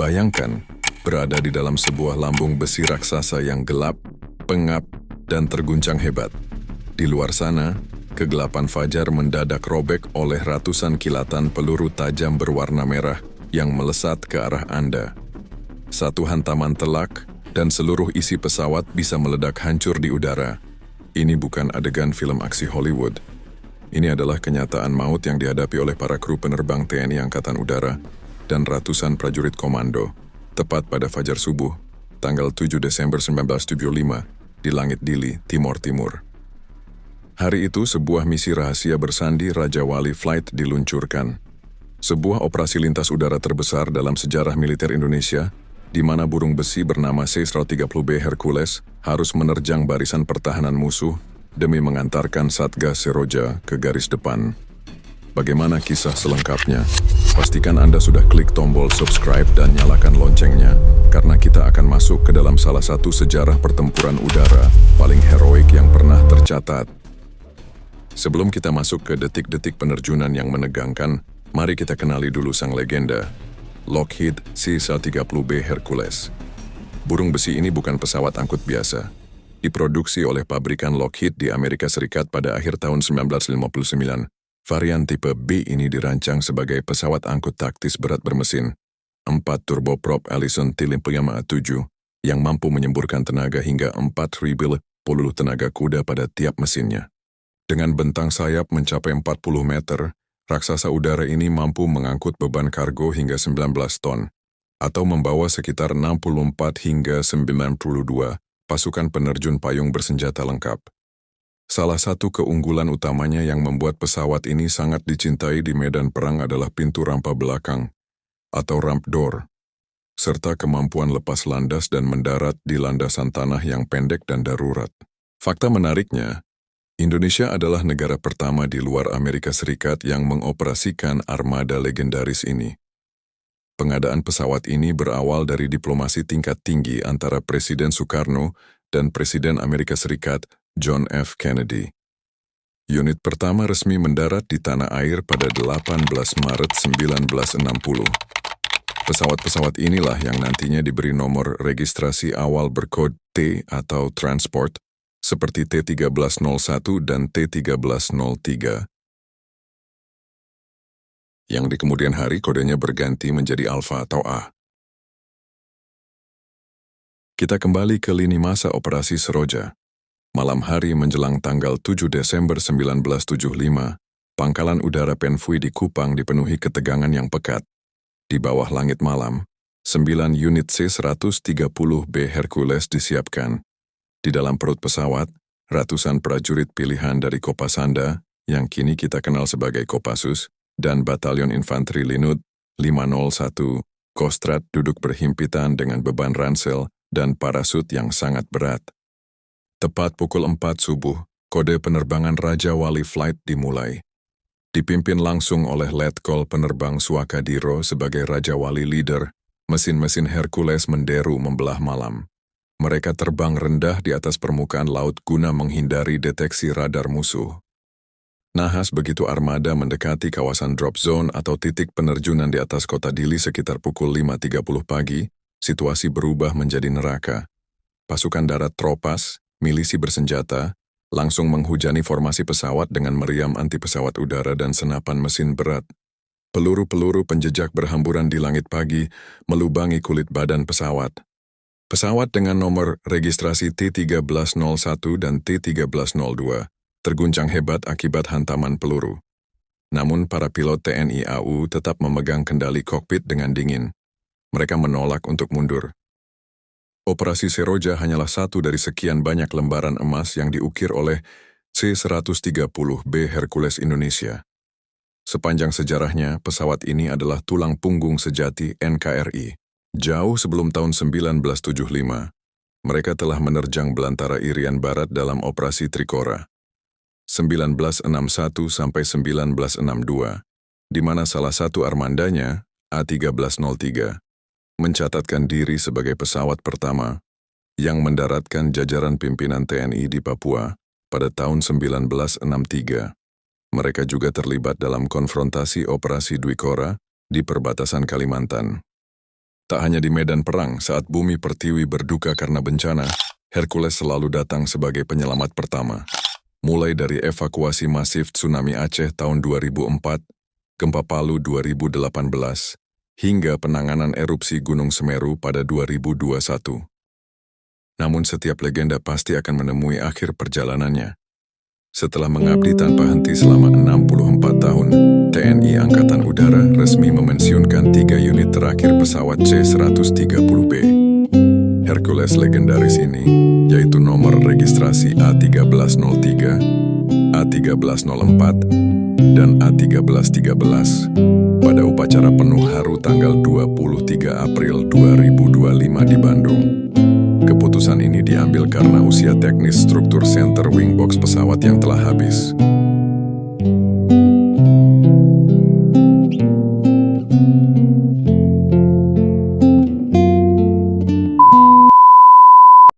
Bayangkan, berada di dalam sebuah lambung besi raksasa yang gelap, pengap, dan terguncang hebat. Di luar sana, kegelapan fajar mendadak robek oleh ratusan kilatan peluru tajam berwarna merah yang melesat ke arah Anda. Satu hantaman telak, dan seluruh isi pesawat bisa meledak hancur di udara. Ini bukan adegan film aksi Hollywood. Ini adalah kenyataan maut yang dihadapi oleh para kru penerbang TNI Angkatan Udara dan ratusan prajurit komando, tepat pada fajar subuh, tanggal 7 Desember 1975, di langit Dili, Timor Timur. Hari itu, sebuah misi rahasia bersandi Raja Wali Flight diluncurkan. Sebuah operasi lintas udara terbesar dalam sejarah militer Indonesia, di mana burung besi bernama C-130B Hercules harus menerjang barisan pertahanan musuh demi mengantarkan Satgas Seroja ke garis depan. Bagaimana kisah selengkapnya? Pastikan Anda sudah klik tombol subscribe dan nyalakan loncengnya, karena kita akan masuk ke dalam salah satu sejarah pertempuran udara paling heroik yang pernah tercatat. Sebelum kita masuk ke detik-detik penerjunan yang menegangkan, mari kita kenali dulu sang legenda, Lockheed C-130B Hercules. Burung besi ini bukan pesawat angkut biasa. Diproduksi oleh pabrikan Lockheed di Amerika Serikat pada akhir tahun 1959. Varian tipe B ini dirancang sebagai pesawat angkut taktis berat bermesin 4 turboprop Allison T-557 yang mampu menyemburkan tenaga hingga 4.000 tenaga kuda pada tiap mesinnya. Dengan bentang sayap mencapai 40 meter, raksasa udara ini mampu mengangkut beban kargo hingga 19 ton, atau membawa sekitar 64 hingga 92 pasukan penerjun payung bersenjata lengkap. Salah satu keunggulan utamanya yang membuat pesawat ini sangat dicintai di medan perang adalah pintu rampa belakang, atau ramp door, serta kemampuan lepas landas dan mendarat di landasan tanah yang pendek dan darurat. Fakta menariknya, Indonesia adalah negara pertama di luar Amerika Serikat yang mengoperasikan armada legendaris ini. Pengadaan pesawat ini berawal dari diplomasi tingkat tinggi antara Presiden Soekarno dan Presiden Amerika Serikat John F. Kennedy. Unit pertama resmi mendarat di tanah air pada 18 Maret 1960. Pesawat-pesawat inilah yang nantinya diberi nomor registrasi awal berkode T atau Transport, seperti T-1301 dan T-1303, yang di kemudian hari kodenya berganti menjadi Alpha atau A. Kita kembali ke lini masa operasi Seroja. Malam hari menjelang tanggal 7 Desember 1975, pangkalan udara Penfui di Kupang dipenuhi ketegangan yang pekat. Di bawah langit malam, 9 unit C-130B Hercules disiapkan. Di dalam perut pesawat, ratusan prajurit pilihan dari Kopasanda, yang kini kita kenal sebagai Kopassus, dan Batalion Infanteri Linut 501 Kostrad duduk berhimpitan dengan beban ransel dan parasut yang sangat berat. Tepat pukul 4 subuh, kode penerbangan Raja Wali Flight dimulai. Dipimpin langsung oleh Letkol Penerbang Suakadiro sebagai Raja Wali Leader, mesin-mesin Hercules menderu membelah malam. Mereka terbang rendah di atas permukaan laut guna menghindari deteksi radar musuh. Nahas begitu armada mendekati kawasan drop zone atau titik penerjunan di atas kota Dili sekitar pukul 5.30 pagi, situasi berubah menjadi neraka. Pasukan darat Tropas, milisi bersenjata, langsung menghujani formasi pesawat dengan meriam anti pesawat udara dan senapan mesin berat. Peluru-peluru penjejak berhamburan di langit pagi, melubangi kulit badan pesawat. Pesawat dengan nomor registrasi T-1301 dan T-1302 terguncang hebat akibat hantaman peluru. Namun para pilot TNI AU tetap memegang kendali kokpit dengan dingin. Mereka menolak untuk mundur. Operasi Seroja hanyalah satu dari sekian banyak lembaran emas yang diukir oleh C-130B Hercules Indonesia. Sepanjang sejarahnya, pesawat ini adalah tulang punggung sejati NKRI. Jauh sebelum tahun 1975, mereka telah menerjang belantara Irian Barat dalam operasi Trikora 1961 sampai 1962, di mana salah satu armandanya, A-1303, mencatatkan diri sebagai pesawat pertama yang mendaratkan jajaran pimpinan TNI di Papua pada tahun 1963. Mereka juga terlibat dalam konfrontasi operasi Dwikora di perbatasan Kalimantan. Tak hanya di medan perang, saat bumi pertiwi berduka karena bencana, Hercules selalu datang sebagai penyelamat pertama. Mulai dari evakuasi masif tsunami Aceh tahun 2004, gempa Palu 2018, hingga penanganan erupsi Gunung Semeru pada 2021. Namun setiap legenda pasti akan menemui akhir perjalanannya. Setelah mengabdi tanpa henti selama 64 tahun, TNI Angkatan Udara resmi memensiunkan 3 unit terakhir pesawat C-130B. Hercules legendaris ini, yaitu nomor registrasi A1303, A1304, dan A1313, pada upacara penuh haru tanggal 23 April 2025 di Bandung. Keputusan ini diambil karena usia teknis struktur center wing box pesawat yang telah habis.